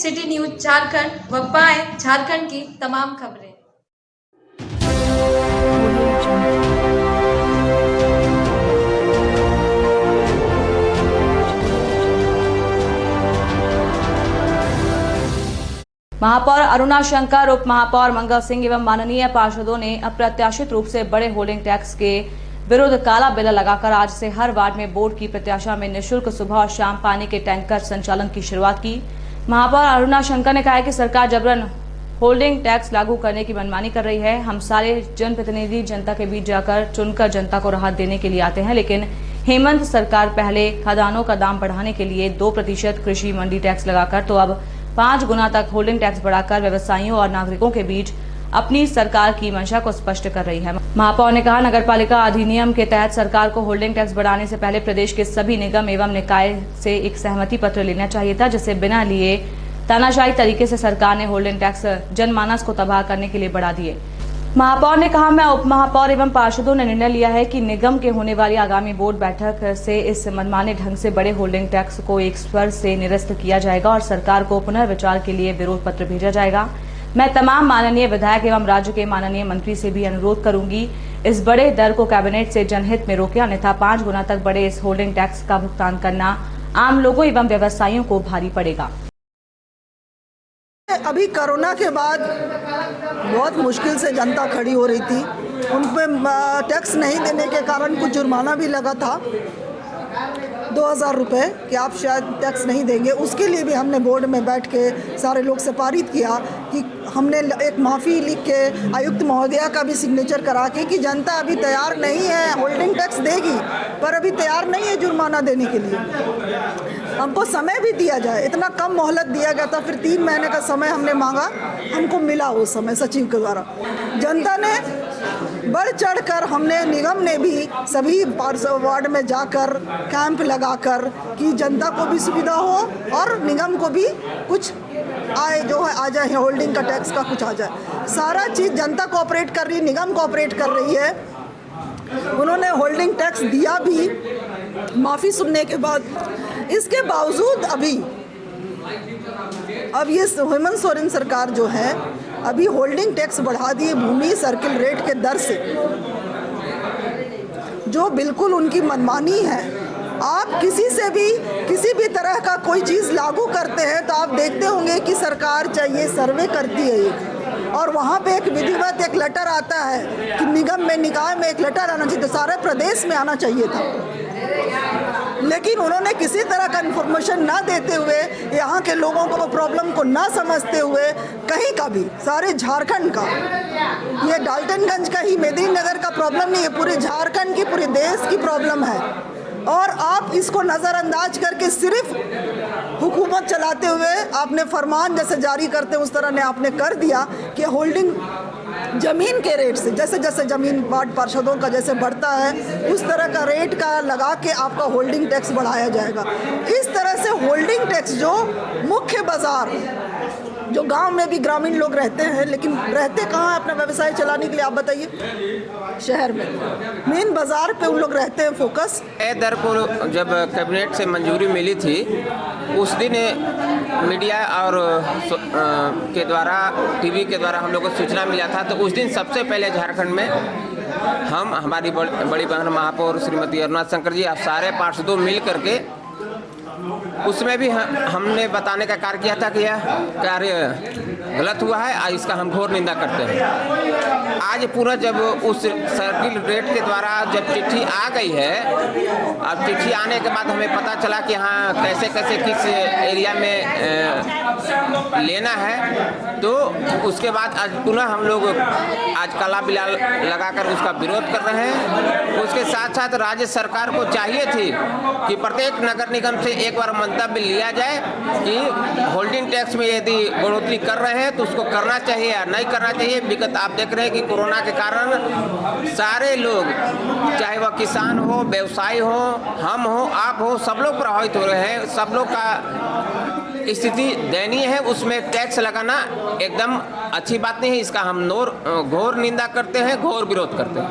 City news Jharkhand व पाएं झारखंड की तमाम खबरें। महापौर अरुणा शंकर, उप महापौर मंगल सिंह एवं माननीय पार्षदों ने अप्रत्याशित रूप से बड़े होल्डिंग टैक्स के विरुद्ध काला बिल लगाकर आज से हर वार्ड में बोर्ड की प्रत्याशा में निःशुल्क सुबह और शाम पानी के टैंकर संचालन की शुरुआत की। महापौर अरुणा शंकर ने कहा है कि सरकार जबरन होल्डिंग टैक्स लागू करने की मनमानी कर रही है। हम सारे जनप्रतिनिधि जनता के बीच जाकर चुनकर जनता को राहत देने के लिए आते हैं, लेकिन हेमंत सरकार पहले खदानों का दाम बढ़ाने के लिए 2% कृषि मंडी टैक्स लगाकर तो अब 5 गुना तक होल्डिंग टैक्स बढ़ाकर व्यवसायियों और नागरिकों के बीच अपनी सरकार की मंशा को स्पष्ट कर रही है। महापौर ने कहा, नगरपालिका अधिनियम के तहत सरकार को होल्डिंग टैक्स बढ़ाने से पहले प्रदेश के सभी निगम एवं निकाय से एक सहमति पत्र लेना चाहिए था, जिसे बिना लिए तानाशाही तरीके से सरकार ने होल्डिंग टैक्स जनमानस को तबाह करने के लिए बढ़ा दिए। महापौर ने कहा, मैं उप महापौर एवं पार्षदों ने निर्णय लिया है कि निगम के होने वाली आगामी बोर्ड बैठक से इस मनमाने ढंग से बड़े होल्डिंग टैक्स को एक स्वर से निरस्त किया जाएगा और सरकार को पुनर्विचार के लिए विरोध पत्र भेजा जाएगा। मैं तमाम माननीय विधायक एवं राज्य के माननीय मंत्री से भी अनुरोध करूंगी, इस बड़े दर को कैबिनेट से जनहित में रोके, अन्यथा 5 गुना तक बड़े इस होल्डिंग टैक्स का भुगतान करना आम लोगों एवं व्यवसायियों को भारी पड़ेगा। अभी कोरोना के बाद बहुत मुश्किल से जनता खड़ी हो रही थी। उन पे टैक्स नहीं देने के कारण कुछ जुर्माना भी लगा था 2000 रुपये कि आप शायद टैक्स नहीं देंगे। उसके लिए भी हमने बोर्ड में बैठ के सारे लोग से पारित किया कि हमने एक माफ़ी लिख के आयुक्त महोदया का भी सिग्नेचर करा के कि जनता अभी तैयार नहीं है, होल्डिंग टैक्स देगी पर अभी तैयार नहीं है जुर्माना देने के लिए। हमको समय भी दिया जाए, इतना कम मोहलत दिया गया था, फिर 3 महीने का समय हमने मांगा, हमको मिला वो समय सचिव के द्वारा। जनता ने बढ़ चढ़ कर, हमने निगम ने भी सभी वार्ड में जाकर कैंप लगाकर कि जनता को भी सुविधा हो और निगम को भी कुछ आए जो है आ जाए, होल्डिंग का टैक्स का कुछ आ जाए। सारा चीज़ जनता कोऑपरेट कर रही है, निगम कोऑपरेट कर रही है। उन्होंने होल्डिंग टैक्स दिया भी माफ़ी सुनने के बाद। इसके बावजूद अब ये हेमंत सोरेन सरकार जो है अभी होल्डिंग टैक्स बढ़ा दिए भूमि सर्किल रेट के दर से, जो बिल्कुल उनकी मनमानी है। आप किसी से भी किसी भी तरह का कोई चीज़ लागू करते हैं तो आप देखते होंगे कि सरकार चाहिए सर्वे करती है एक, और वहाँ पे एक विधिवत एक लेटर आता है कि निगम में निकाय में एक लेटर आना चाहिए, तो सारे प्रदेश में आना चाहिए था। लेकिन उन्होंने किसी तरह का इन्फॉर्मेशन ना देते हुए, यहाँ के लोगों को प्रॉब्लम को ना समझते हुए, कहीं का भी सारे झारखंड का, ये डाल्टनगंज का ही मेदिनीनगर का प्रॉब्लम नहीं है, पूरे झारखंड की पूरे देश की प्रॉब्लम है। और आप इसको नज़रअंदाज करके सिर्फ हुकूमत चलाते हुए आपने फरमान जैसे जारी करते उस तरह ने आपने कर दिया कि होल्डिंग ज़मीन के रेट से, जैसे जैसे ज़मीन वार्ड पार्षदों का जैसे बढ़ता है उस तरह का रेट का लगा के आपका होल्डिंग टैक्स बढ़ाया जाएगा। इस तरह से होल्डिंग टैक्स जो मुख्य बाज़ार, जो गांव में भी ग्रामीण लोग रहते हैं, लेकिन रहते कहाँ हैं अपना व्यवसाय चलाने के लिए, आप बताइए, शहर में मेन बाज़ार पे उन लोग रहते हैं फोकस। दर को जब कैबिनेट से मंजूरी मिली थी उस दिन मीडिया और के द्वारा, टीवी के द्वारा हम लोग को सूचना मिला था, तो उस दिन सबसे पहले झारखंड में हमारी बड़ी बहन महापौर श्रीमती अरुणा शंकर जी, आप सारे पार्षदों मिल करके उसमें भी हमने बताने का कार्य किया था कि यह कार्य गलत हुआ है, आज इसका हम घोर निंदा करते हैं। आज पूरा जब उस सर्किल रेट के द्वारा जब चिट्ठी आ गई है, अब चिट्ठी आने के बाद हमें पता चला कि हाँ कैसे कैसे किस एरिया में लेना है, तो उसके बाद आज पुनः हम लोग आज काला बिल लगाकर उसका विरोध कर रहे हैं। उसके साथ साथ राज्य सरकार को चाहिए थी कि प्रत्येक नगर निगम से एक बार मंतव्य लिया जाए कि होल्डिंग टैक्स में यदि बढ़ोतरी कर रहे हैं तो उसको करना चाहिए या नहीं करना चाहिए। विगत आप देख रहे हैं कि कोरोना के कारण सारे लोग, चाहे वह किसान हो, व्यवसायी हो, हम हो, आप हो, सब लोग प्रभावित हो रहे हैं। सब लोग का स्थिति दयनीय है, उसमें टैक्स लगाना एकदम अच्छी बात नहीं है। इसका हम घोर निंदा करते हैं, घोर विरोध करते हैं।